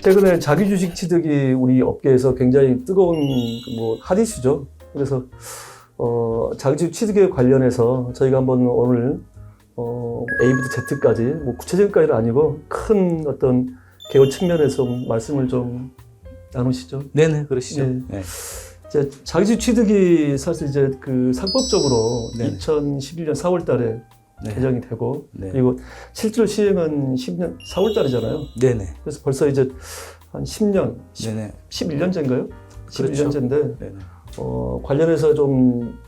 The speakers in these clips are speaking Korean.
최근에 자기 주식 취득이 우리 업계에서 굉장히 뜨거운 뭐 핫 이슈죠. 그래서 자기 주식 취득에 관련해서 저희가 한번 오늘 A부터 Z까지 뭐 구체적인까지는 아니고 큰 어떤 개요 측면에서 말씀을 좀 나누시죠. 네네, 그러시죠. 네. 네. 이제 자기 주식 취득이 사실 이제 그 상법적으로 네네. 2011년 4월달에 네. 개정이 되고 네. 그리고 실제로 시행은 10년 4월달이잖아요. 네네. 그래서 벌써 이제 한 10년, 네네. 11년째인가요? 그렇죠. 11년째인데 네네. 관련해서 좀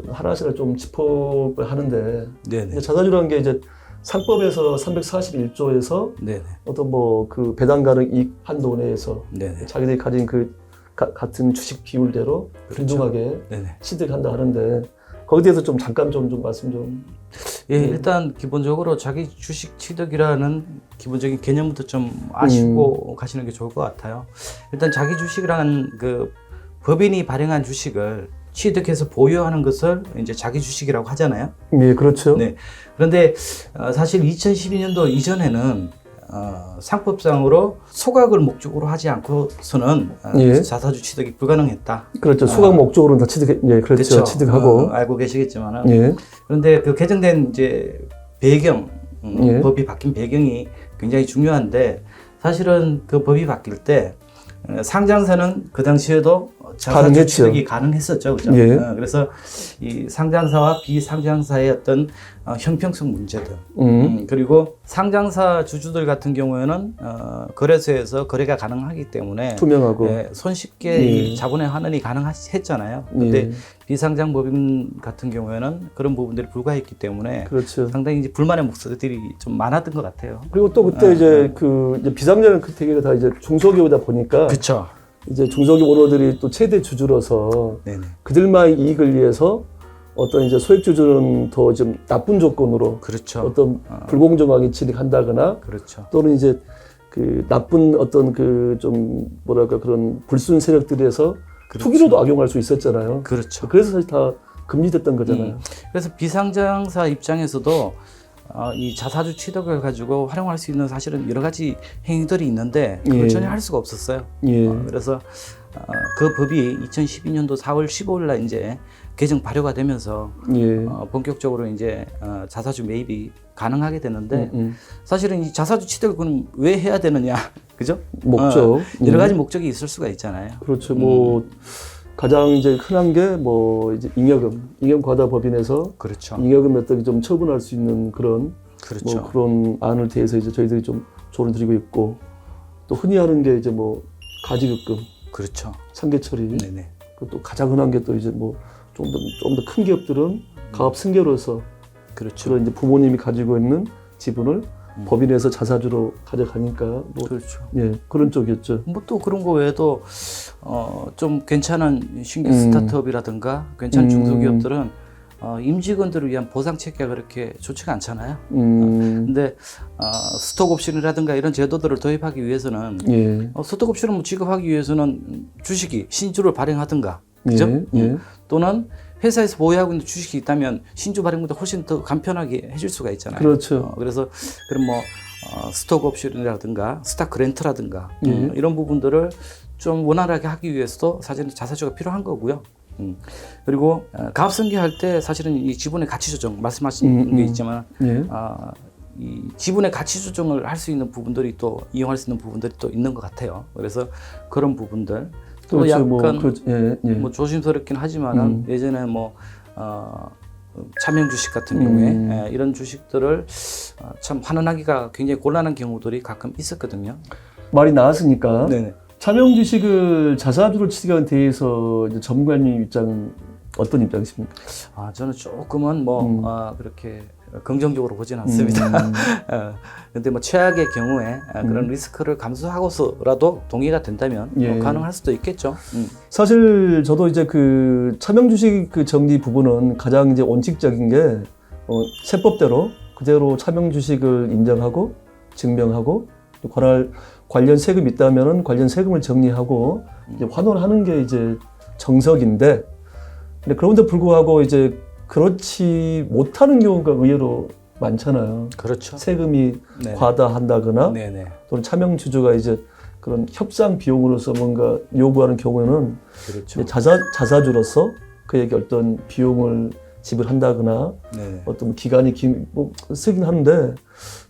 하나씩 좀 짚어볼 하는데 네네. 자사주라는 게 이제 상법에서 341조에서 네네. 어떤 뭐 그 배당 가능 이익 한도 내에서 네네. 자기들이 가진 그 같은 주식 비율대로 그렇죠. 균등하게 네네. 취득한다 하는데 거기에 대해서 좀 잠깐 좀 말씀 좀. 예, 네. 일단 기본적으로 자기 주식 취득이라는 기본적인 개념부터 좀 아시고 가시는 게 좋을 것 같아요. 일단 자기 주식이라는 그 법인이 발행한 주식을 취득해서 보유하는 것을 이제 자기 주식이라고 하잖아요. 예, 그렇죠. 네. 그런데 사실 2012년도 이전에는 상법상으로 소각을 목적으로 하지 않고서는 예. 자사주 취득이 불가능했다. 그렇죠. 수강 목적으로는 다 취득, 예, 그렇죠. 그렇죠. 취득하고. 알고 계시겠지만은. 예. 그런데 그 개정된 이제 배경, 예. 법이 바뀐 배경이 굉장히 중요한데 사실은 그 법이 바뀔 때 상장사는 그 당시에도 자사주 가능했죠. 취득이 가능했었죠, 그죠? 예. 그래서 이 상장사와 비상장사의 어떤 형평성 문제들, 그리고 상장사 주주들 같은 경우에는 거래소에서 거래가 가능하기 때문에 투명하고. 예, 손쉽게 예. 이 자본의 환원이 가능했잖아요. 근데 예. 비상장 법인 같은 경우에는 그런 부분들이 불가했기 때문에 그렇죠. 상당히 이제 불만의 목소리들이 좀 많았던 것 같아요. 그리고 또 그때 이제 그 이제 비상장은 그 되게 다 이제 중소기업이다 보니까 그렇죠. 이제 중소기업 오너들이 또 최대 주주로서 네네. 그들만의 이익을 위해서 어떤 이제 소액주주는 더 좀 나쁜 조건으로 그렇죠. 어떤 불공정하게 취득한다거나 그렇죠. 또는 이제 그 나쁜 어떤 그 좀 뭐랄까 그런 불순 세력들에서 그렇죠. 투기로도 악용할 수 있었잖아요. 그렇죠. 그래서 사실 다 금지됐던 거잖아요. 그래서 비상장사 입장에서도 이 자사주 취득을 가지고 활용할 수 있는 사실은 여러 가지 행위들이 있는데 그걸 예. 전혀 할 수가 없었어요. 예. 그래서 그 법이 2012년도 4월 15일 날 이제 개정 발효가 되면서 예. 본격적으로 이제 자사주 매입이 가능하게 됐는데 사실은 이 자사주 취득을 그럼 왜 해야 되느냐, 그죠? 목적. 여러 가지 목적이 있을 수가 있잖아요. 그렇죠. 뭐 가장 이제 흔한 게 뭐 이제 잉여금 과다 법인에서 그렇죠. 잉여금 어떻게 좀 처분할 수 있는 그런 그렇죠. 뭐 그런 안을 대해서 이제 저희들이 좀 조언을 드리고 있고 또 흔히 하는 게 이제 뭐 가지급금, 그렇죠. 상계 처리. 네네. 또 가장 흔한 게 또 이제 뭐 좀 더 큰 기업들은 가업 승계로서 그렇죠. 그런 이제 부모님이 가지고 있는 지분을 법인에서 자사주로 가져가니까 뭐 그렇죠. 예, 그런 쪽이었죠. 뭐 또 그런 거 외에도 좀 괜찮은 신규 스타트업이라든가 괜찮은 중소기업들은 임직원들을 위한 보상 체계가 그렇게 좋지가 않잖아요. 근데 스톡 옵션이라든가 이런 제도들을 도입하기 위해서는 예. 스톡 옵션을 뭐 지급하기 위해서는 주식이 신주를 발행하든가, 그죠? 예. 또는 회사에서 보유하고 있는 주식이 있다면 신주 발행보다 훨씬 더 간편하게 해줄 수가 있잖아요. 그렇죠. 그래서 그럼 뭐 스톡 옵션이라든가 스탁 그랜트라든가 예. 이런 부분들을 좀 원활하게 하기 위해서도 사실은 자사주가 필요한 거고요. 그리고 가업 승계할 때 사실은 이 지분의 가치 조정 말씀하신 게 있지만 예. 이 지분의 가치 조정을 할 수 있는 부분들이 또 이용할 수 있는 부분들이 또 있는 것 같아요. 그래서 그런 부분들 또 그렇죠. 약간 뭐 조심스럽긴 하지만은 예전에 뭐 차명 주식 같은 경우에 이런 주식들을 참 환원하기가 굉장히 곤란한 경우들이 가끔 있었거든요. 말이 나왔으니까 네네. 차명 주식을 자사주로 취득한 데에서 이제 전문가님 입장은 어떤 입장이십니까? 저는 조금은 그렇게 긍정적으로 보지는 않습니다. 근데 뭐 최악의 경우에 그런 리스크를 감수하고서라도 동의가 된다면 예. 가능할 수도 있겠죠. 사실 저도 이제 그 차명 주식 그 정리 부분은 가장 이제 원칙적인 게 세법대로 그대로 차명 주식을 인정하고 증명하고 또 관련 세금 있다면은 관련 세금을 정리하고 이제 환원하는 게 이제 정석인데, 근데 그런데 불구하고 이제 그렇지 못하는 경우가 의외로 많잖아요. 그렇죠. 세금이 네. 과다한다거나 네네. 또는 차명 주주가 이제 그런 협상 비용으로서 뭔가 요구하는 경우에는 그렇죠. 이제 자사주로서 그에게 어떤 비용을 지불한다거나 네. 어떤 기간이 뭐 쓰긴 하는데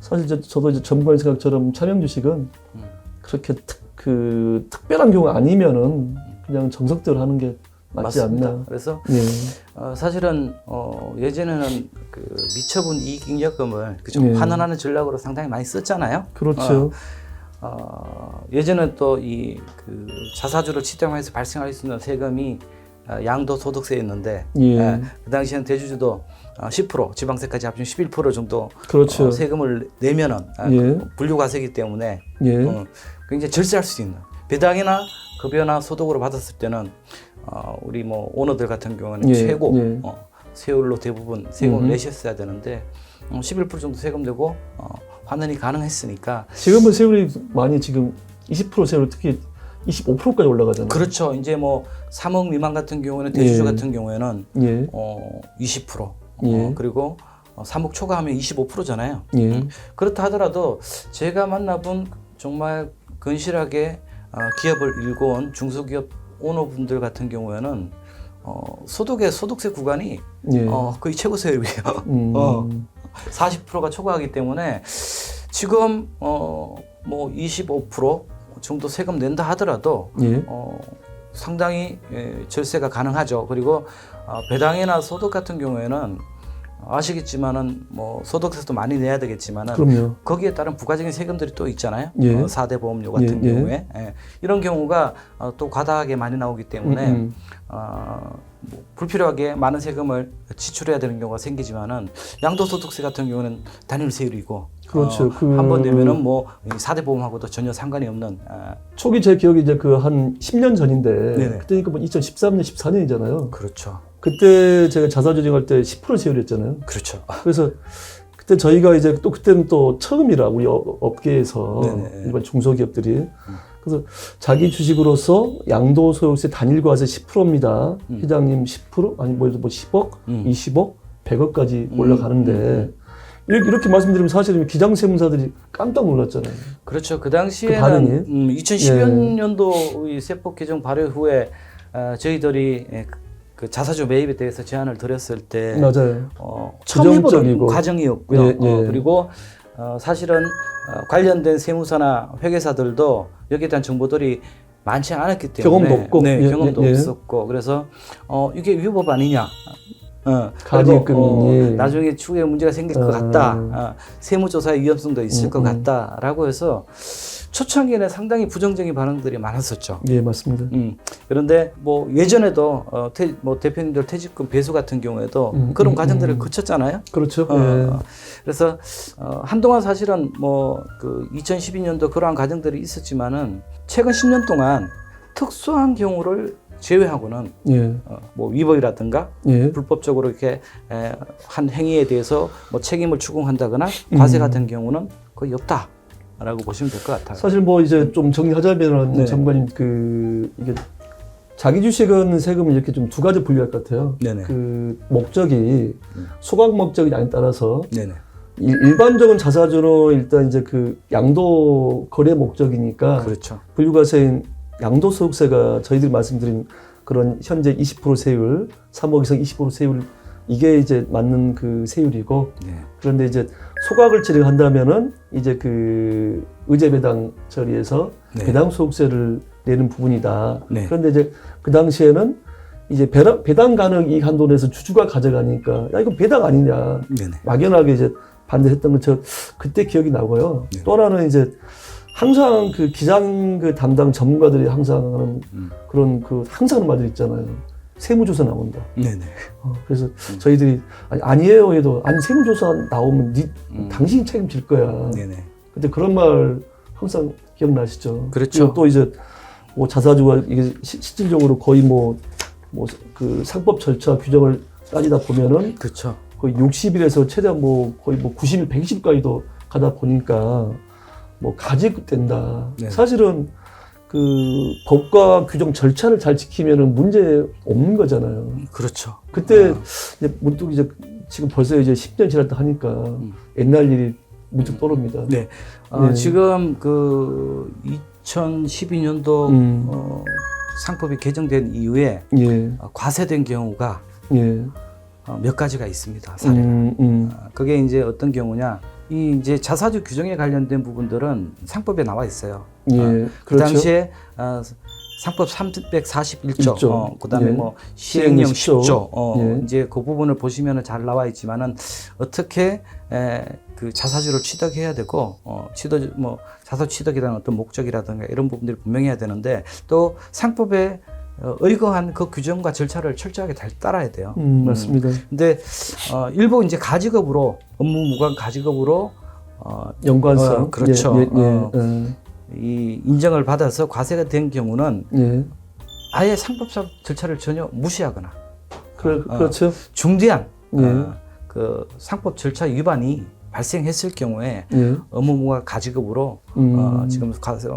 사실 저도 이제 전문가의 생각처럼 차명 주식은 그렇게 특별한 경우 아니면은 그냥 정석대로 하는 게 맞지 맞습니다. 않나. 그래서 예. 사실은 예전에는 그 미처분 이익잉여금을 예. 환원하는 전략으로 상당히 많이 썼잖아요. 그렇죠. 예전엔 또 이 그 자사주를 취득해서 발생할 수 있는 세금이 양도소득세였는데 예. 그 당시에는 대주주도 10% 지방세까지 합치면 11% 정도 그렇죠. 세금을 내면은 예. 분류과세이기 때문에 예. 굉장히 절세할 수 있는 배당이나 급여나 소득으로 받았을 때는 우리 뭐 오너들 같은 경우는 예. 최고 예. 세율로 대부분 세금을 내셨어야 되는데 11% 정도 세금 내고 환원이 가능했으니까 지금은 세율이 많이 지금 20% 세율 특히 25%까지 올라가잖아요. 그렇죠. 이제 뭐 3억 미만 같은 경우에는 대주주 예. 같은 경우에는 예. 20% 예. 그리고 3억 초과하면 25%잖아요. 예. 그렇다 하더라도 제가 만나본 정말 근실하게 기업을 일궈온 중소기업 오너분들 같은 경우에는 소득세 구간이 예. 거의 최고 세율이에요. 40%가 초과하기 때문에 지금 뭐 25% 정도 세금 낸다 하더라도 예. 상당히 절세가 가능하죠. 그리고 배당이나 소득 같은 경우에는 아시겠지만은 뭐 소득세도 많이 내야 되겠지만은 그럼요. 거기에 따른 부가적인 세금들이 또 있잖아요. 예. 4대 보험료 같은 예. 경우에 이런 경우가 또 과다하게 많이 나오기 때문에 뭐 불필요하게 많은 세금을 지출해야 되는 경우가 생기지만은 양도소득세 같은 경우는 단일 세율이고 그렇죠. 한 번 내면은 뭐 4대 보험하고도 전혀 상관이 없는 초기 제 기억이 이제 그 한 10년 전인데 네네. 그때니까 뭐 2013년, 14년이잖아요. 그렇죠. 그때 제가 자사주택할 때 10% 세율이었잖아요. 그렇죠. 그래서 그때 저희가 이제 또 그때는 또 처음이라 우리 업계에서 네네. 일반 중소기업들이 그래서 자기 주식으로서 양도소득세 단일과세 10%입니다. 회장님 10% 아니 뭐 10억, 20억, 100억까지 올라가는데 이렇게 말씀드리면 사실은 기장세무사들이 깜짝 놀랐잖아요. 그렇죠. 그 그 당시에는 반응이? 2010년도의 세법 개정 발효 후에 저희들이 그 자사주 매입에 대해서 제안을 드렸을 때 맞아요. 처음 해보는 부정적이고. 과정이었고요. 예, 예. 그리고 사실은 관련된 세무사나 회계사들도 여기에 대한 정보들이 많지 않았기 때문에 경험도 없고. 네, 예, 경험도 예, 예. 없었고 그래서 이게 위법 아니냐. 가지금이 나중에 추후에 문제가 생길 것 같다. 세무조사의 위험성도 있을 것 같다라고 해서 초창기에는 상당히 부정적인 반응들이 많았었죠. 예, 맞습니다. 그런데 뭐 예전에도 뭐 대표님들 퇴직금 배수 같은 경우에도 그런 과정들을 거쳤잖아요. 그렇죠. 예. 그래서 한동안 사실은 뭐 그 2012년도 그러한 과정들이 있었지만은 최근 10년 동안 특수한 경우를 제외하고는 예. 뭐 위법이라든가 예. 불법적으로 이렇게 한 행위에 대해서 뭐 책임을 추궁한다거나 과세 같은 경우는 거의 없다라고 보시면 될 것 같아요. 사실 뭐 이제 좀 정리하자면 네. 장관님 이게 자기 주식은 세금을 이렇게 좀 두 가지 분류할 것 같아요. 네네. 그 목적이 소각 목적이냐에 따라서 네네. 일반적인 자사주로 일단 이제 그 양도 거래 목적이니까 그렇죠. 분류과세인 양도소득세가 저희들이 말씀드린 그런 현재 20% 세율, 3억 이상 20% 세율 이게 이제 맞는 그 세율이고 네. 그런데 이제 소각을 진행한다면은 이제 그 의제배당 처리에서 네. 배당 소득세를 내는 부분이다. 네. 그런데 이제 그 당시에는 이제 배당 가능 이익 한도 내에서 주주가 가져가니까 야 이건 배당 아니냐 네네. 막연하게 이제 반대했던 건 저 그때 기억이 나고요. 네. 또 하나는 이제 항상 그 기장 그 담당 전문가들이 항상 하는 그런 그 항상 하는 말들 있잖아요. 세무조사 나온다. 네네. 그래서 저희들이 아니에요 해도 아니 세무조사 나오면 당신이 책임질 거야. 네네. 근데 그런 말 항상 기억나시죠? 그렇죠. 그리고 또 이제 뭐 자사주가 이게 실질적으로 거의 뭐 그 상법 절차 규정을 따지다 보면은 그렇죠. 거의 60일에서 최대한 뭐 거의 뭐 90일, 120일까지도 가다 보니까 뭐 가직된다. 네. 사실은 그 법과 규정 절차를 잘 지키면은 문제 없는 거잖아요. 그렇죠. 그때 이제 문득 이제 지금 벌써 이제 10년 지났다 하니까 옛날 일이 문득 떠오릅니다. 네. 네. 지금 그 2012년도 상법이 개정된 이후에 예. 과세된 경우가 예. 몇 가지가 있습니다. 사례가. 그게 이제 어떤 경우냐? 이 이제 자사주 규정에 관련된 부분들은 상법에 나와 있어요. 예. 그 그렇죠. 당시에 상법 341조, 그다음에 예. 뭐 시행령 시행령 10조, 예. 이제 그 부분을 보시면은 잘 나와 있지만은 어떻게 그 자사주를 취득해야 되고, 뭐 자사 취득에 대한 어떤 목적이라든가 이런 부분들이 분명해야 되는데 또 상법에 의거한 그 규정과 절차를 철저하게 잘 따라야 돼요. 맞습니다. 근데 일부 이제 가지급으로 업무 무관 가지급으로 연관성. 그렇죠. 예. 예. 이 인정을 받아서 과세가 된 경우는 예. 아예 상법상 절차를 전혀 무시하거나 그렇죠. 중대한 예. 그 상법 절차 위반이 발생했을 경우에 예. 업무무관 가지급으로 지금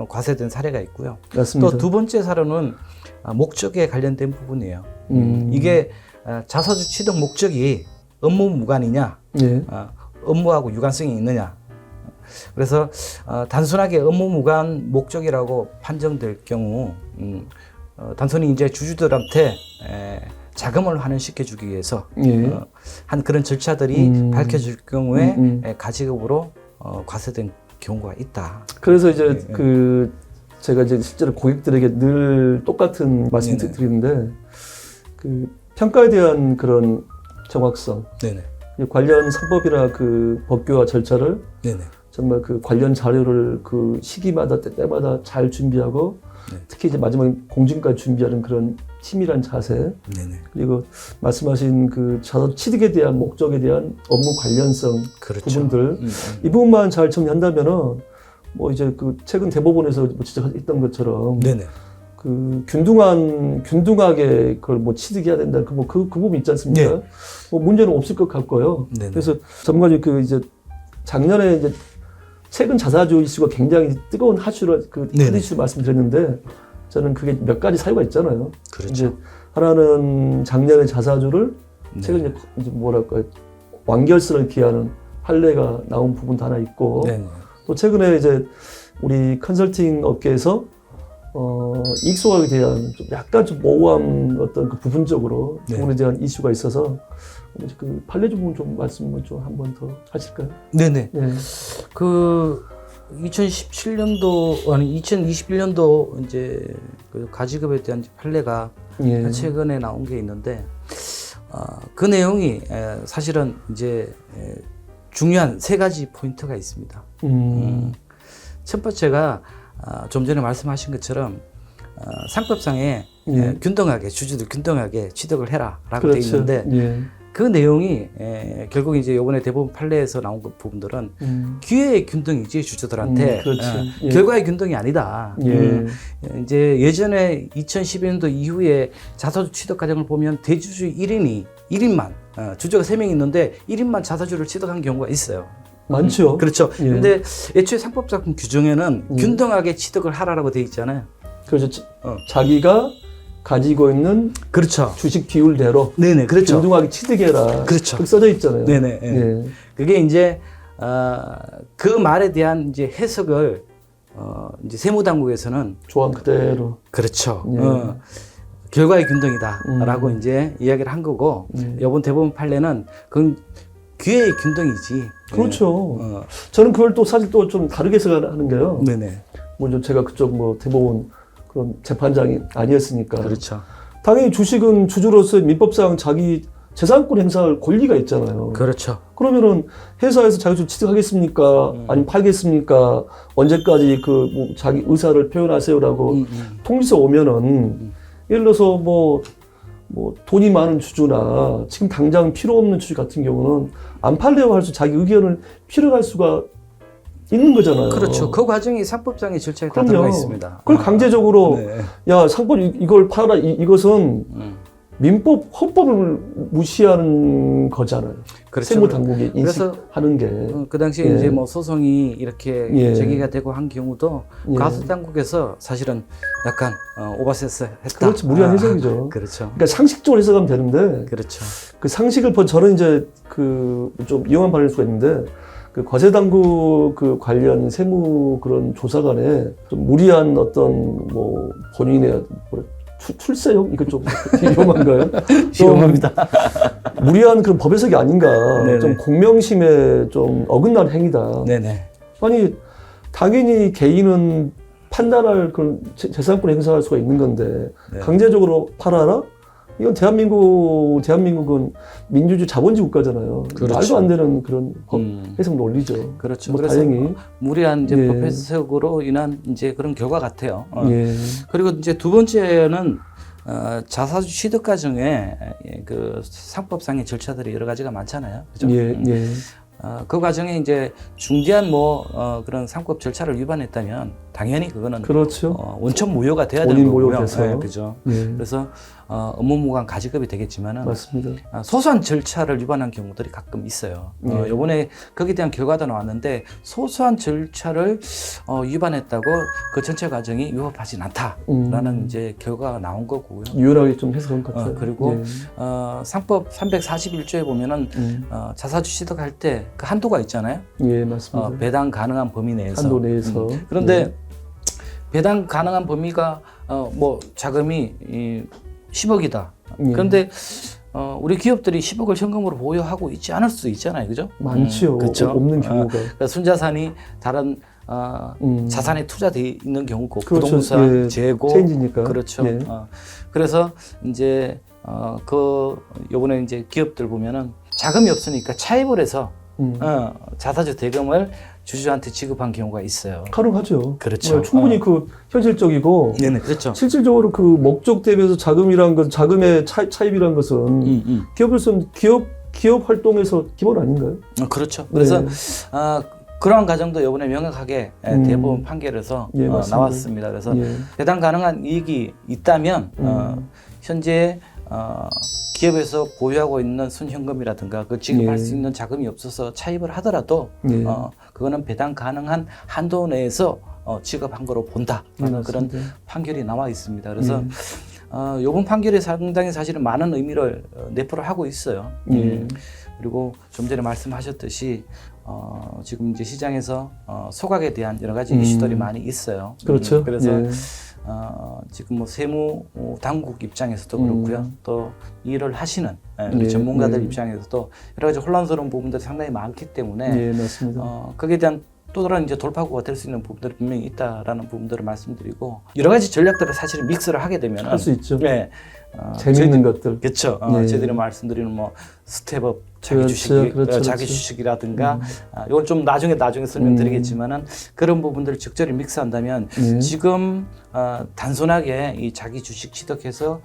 과세된 사례가 있고요. 맞습니다. 또 두 번째 사례는 목적에 관련된 부분이에요. 이게 자사주 취득 목적이 업무 무관이냐, 예. 업무하고 유관성이 있느냐. 그래서 단순하게 업무 무관 목적이라고 판정될 경우 단순히 이제 주주들한테 자금을 환원시켜 주기 위해서 예. 한 그런 절차들이 밝혀질 경우에 가지급으로 과세된 경우가 있다. 그래서 이제 예. 그 제가 이제 실제로 고객들에게 늘 똑같은 말씀 네네. 드리는데 그 평가에 대한 그런 정확성, 네네. 관련 상법이나 그 법규와 절차를 네네. 정말 그 관련 자료를 그 시기마다 때마다 잘 준비하고 네. 특히 이제 마지막에 공증까지 준비하는 그런 치밀한 자세, 네네. 그리고 말씀하신 그 자사 취득에 대한 목적에 대한 업무 관련성 그렇죠. 부분들 이 부분만 잘 정리한다면은 뭐 이제 그 최근 대법원에서 뭐 지적했던 것처럼 네네. 그 균등하게 그걸 뭐 취득해야 된다 그 부분 있지 않습니까? 네. 뭐 문제는 없을 것 같고요. 네네. 그래서 전문가님 그 이제 작년에 이제 최근 자사주 이슈가 굉장히 뜨거운 하슈로 그 네네. 이슈 말씀드렸는데 저는 그게 몇 가지 사유가 있잖아요. 그렇죠. 이제 하나는 작년에 자사주를 네. 최근 이제 뭐랄까 완결선을 기하는 판례가 나온 부분도 하나 있고 네네. 또 최근에 이제 우리 컨설팅 업계에서 이익 소각에 대한 좀 약간 좀 모호한 어떤 그 부분적으로 네. 부분에 대한 이슈가 있어서 그 판례 부분 좀 말씀을 좀 한 번 더 하실까요? 네네. 네. 그 2017년도 아니 2021년도 이제 그 가지급에 대한 판례가 예. 최근에 나온 게 있는데 그 내용이 사실은 이제 중요한 세 가지 포인트가 있습니다. 첫 번째가 좀 전에 말씀하신 것처럼 상법상에 예. 균등하게 주주들 균등하게 취득을 해라라고 그렇죠. 되어 있는데 예. 그 내용이 결국 이제 이번에 대법원 판례에서 나온 그 부분들은 기회의 균등이지 주주들한테 그렇지. 예. 결과의 균등이 아니다. 예. 이제 예전에 2012년도 이후에 자사주 취득 과정을 보면 대주주 1인만 주주가 3명 있는데 1인만 자사주를 취득한 경우가 있어요. 많죠. 그렇죠. 예. 근데 애초에 상법상 규정에는 균등하게 취득을 하라라고 되어 있잖아요. 그래서 자기가 가지고 있는 그렇죠. 주식 비율대로 네네, 그렇죠. 균등하게 취득해라. 그렇죠. 그렇게 써져 있잖아요. 네네. 예. 그게 이제 그 말에 대한 이제 해석을 이제 세무당국에서는 조항 그대로. 그렇죠. 예. 결과의 균등이다라고 이제 이야기를 한 거고 이번 대법원 판례는 그건 기회의 균등이지. 그렇죠. 저는 그걸 또 사실 또 좀 다르게 해석하는 게요. 네네. 먼저 제가 그쪽 뭐 대법원 그런 재판장이 아니었으니까. 그렇죠. 당연히 주식은 주주로서 민법상 자기 재산권 행사할 권리가 있잖아요. 그렇죠. 그러면은 회사에서 자기주 취득하겠습니까? 아니면 팔겠습니까? 언제까지 그 뭐 자기 의사를 표현하세요라고 통지서 오면은 예를 들어서 뭐 돈이 많은 주주나 지금 당장 필요 없는 주주 같은 경우는 안 팔려고 할 수 자기 의견을 필요할 수가 있는 거잖아요. 그렇죠. 그 과정이 상법상의 절차에 다 들어가 있습니다. 그걸 강제적으로 네. 야 상법 이걸 팔아라 이것은 민법 헌법을 무시하는 거잖아요. 그렇죠. 세무 당국이 그래서 인식하는 게. 그 당시에 예. 이제 뭐 소송이 이렇게 예. 제기가 되고 한 경우도 예. 가수 당국에서 사실은 약간 오버세스 했다. 그렇지 무리한 해석이죠. 그렇죠. 그러니까 상식적으로 해석하면 되는데 그렇죠. 그 상식을 저는 이제 그 좀 이용한 발언일 수가 있는데 그 과세당국 그 관련 세무 그런 조사관에 좀 무리한 어떤 뭐 본인의 출세용 이거 좀 위험한가요? 위험합니다. 무리한 그런 법 해석이 아닌가. 네네. 좀 공명심에 좀 어긋난 행위다. 네네. 아니 당연히 개인은 판단할 그런 재산권 행사할 수가 있는 건데 네. 강제적으로 팔아라? 이건 대한민국은 민주주의 자본주의 국가잖아요. 그렇죠. 말도 안 되는 그런 법 해석 논리죠. 그렇죠. 뭐 그래서 다행히 무리한 이제 예. 법 해석으로 인한 이제 그런 결과 같아요. 예. 그리고 이제 두 번째는 자사주 취득 과정에 그 상법상의 절차들이 여러 가지가 많잖아요. 그죠? 예. 예. 그 과정에 이제 중대한 그런 상법 절차를 위반했다면 당연히 그거는 그렇죠. 원천 무효가 돼야 본인 되는 거고요. 모욕해서. 네, 그죠. 예. 그래서 업무무관 가지급이 되겠지만은 맞습니다. 소소한 절차를 위반한 경우들이 가끔 있어요. 예. 이번에 거기에 대한 결과도 나왔는데 소소한 절차를 위반했다고 그 전체 과정이 위법하진 않다라는 이제 결과가 나온 거고요. 유연하게 좀 해석한 것 같아요. 그리고 예. 상법 341조에 보면은 자사주 취득할 때 그 한도가 있잖아요. 예, 맞습니다. 배당 가능한 범위 내에서. 한도 내에서. 그런데 배당 가능한 범위가 뭐 자금이 10억이다. 예. 그런데 우리 기업들이 10억을 현금으로 보유하고 있지 않을 수 있잖아요, 그죠? 많지요. 그렇죠. 없는 경우가. 그러니까 순자산이 다른 자산에 투자돼 있는 경우고 그렇죠. 부동산, 예. 재고, 체인지니까. 그렇죠. 예. 그래서 이제 요번에 이제 기업들 보면은 자금이 없으니까 차입을 해서 자사주 대금을 주주한테 지급한 경우가 있어요. 가능하죠. 그렇죠. 충분히 그 현실적이고. 네네, 그렇죠. 실질적으로 그 목적 대비해서 자금이란 것, 자금의 차입이란 것은 기업으로서는 기업 활동에서 기본 아닌가요? 그렇죠. 그래서 네. 그러한 과정도 이번에 명확하게 대법원 판결에서 예, 맞습니다. 나왔습니다. 그래서 예. 배당 가능한 이익이 있다면 현재 기업에서 보유하고 있는 순현금이라든가 그 지급할 예. 수 있는 자금이 없어서 차입을 하더라도 예. 그거는 배당 가능한 한도 내에서 지급한 거로 본다라는 그런 맞습니다. 판결이 나와 있습니다. 그래서 이번 판결이 상당히 사실은 많은 의미를 내포를 하고 있어요. 예. 그리고 좀 전에 말씀하셨듯이 지금 이제 시장에서 소각에 대한 여러 가지 이슈들이 많이 있어요. 그렇죠. 그래서 예. 지금 뭐 세무 당국 입장에서도 그렇고요. 또 일을 하시는 예, 전문가들 예. 입장에서도 여러 가지 혼란스러운 부분들이 상당히 많기 때문에 예, 맞습니다. 거기에 대한 또 다른 이제 돌파구가 될 수 있는 부분들이 분명히 있다라는 부분들을 말씀드리고 여러 가지 전략들을 사실 믹스를 하게 되면 할 수 있죠. 네. 재미있는 것들. 그렇죠. 예. 저희들이 말씀드리는 뭐 스텝업 자기 그렇죠, 주식, 그렇죠, 자기 그렇죠. 주식이라든가 이건 좀 나중에 설명드리겠지만은 그런 부분들을 적절히 믹스한다면 예. 지금 단순하게 이 자기 주식 취득해서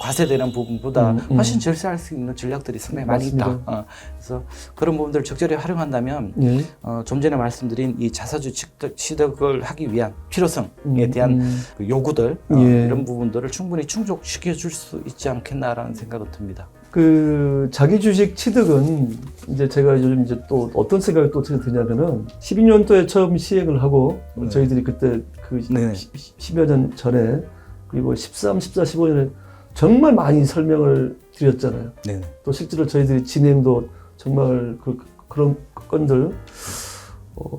과세되는 부분보다 훨씬 절세할 수 있는 전략들이 상당히 많이 맞습니다. 있다. 그래서 그런 부분들을 적절히 활용한다면 예. 좀 전에 말씀드린 이 자사주 취득을 하기 위한 필요성에 대한 그 요구들 예. 이런 부분들을 충분히 충족시켜 줄 수 있지 않겠나라는 생각이 듭니다. 그 자기 주식 취득은 이제 제가 요즘 이제 또 어떤 생각이 또 드냐면은 12년도에 처음 시행을 하고 네. 저희들이 그때 그 네네. 10여 년 전에 그리고 13, 14, 15년에 정말 많이 설명을 드렸잖아요. 네네. 또 실제로 저희들이 진행도 정말 그런 건들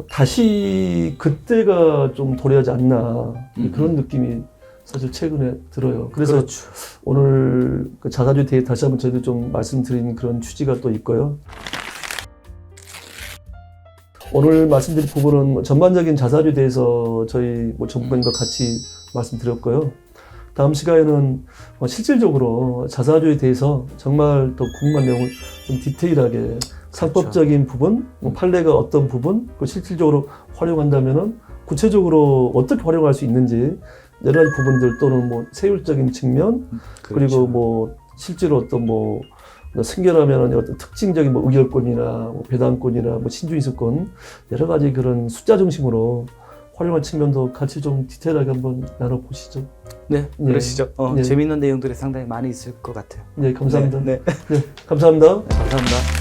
다시 그때가 좀 도래하지 않나 그런 느낌이 사실 최근에 들어요. 그래서 그렇죠. 오늘 그 자사주에 대해 다시 한번 저희도 좀 말씀드린 그런 취지가 또 있고요. 오늘 말씀드린 부분은 전반적인 자사주에 대해서 저희 전문가님과 같이 말씀드렸고요. 다음 시간에는 실질적으로 자사주에 대해서 정말 더 궁금한 내용을 좀 디테일하게 상법적인 부분, 판례가 어떤 부분, 실질적으로 활용한다면은 구체적으로 어떻게 활용할 수 있는지 여러 가지 부분들 또는 뭐 세율적인 측면 그리고 뭐 실제로 어떤 뭐 승결하면 어떤 특징적인 뭐 의결권이나 뭐 배당권이나 뭐 신주인수권 여러 가지 그런 숫자 중심으로 활용한 측면도 같이 좀 디테일하게 한번 나눠보시죠. 네, 예. 그러시죠. 예. 재미있는 내용들이 상당히 많이 있을 것 같아요. 네, 감사합니다. 네, 네, 감사합니다. 감사합니다.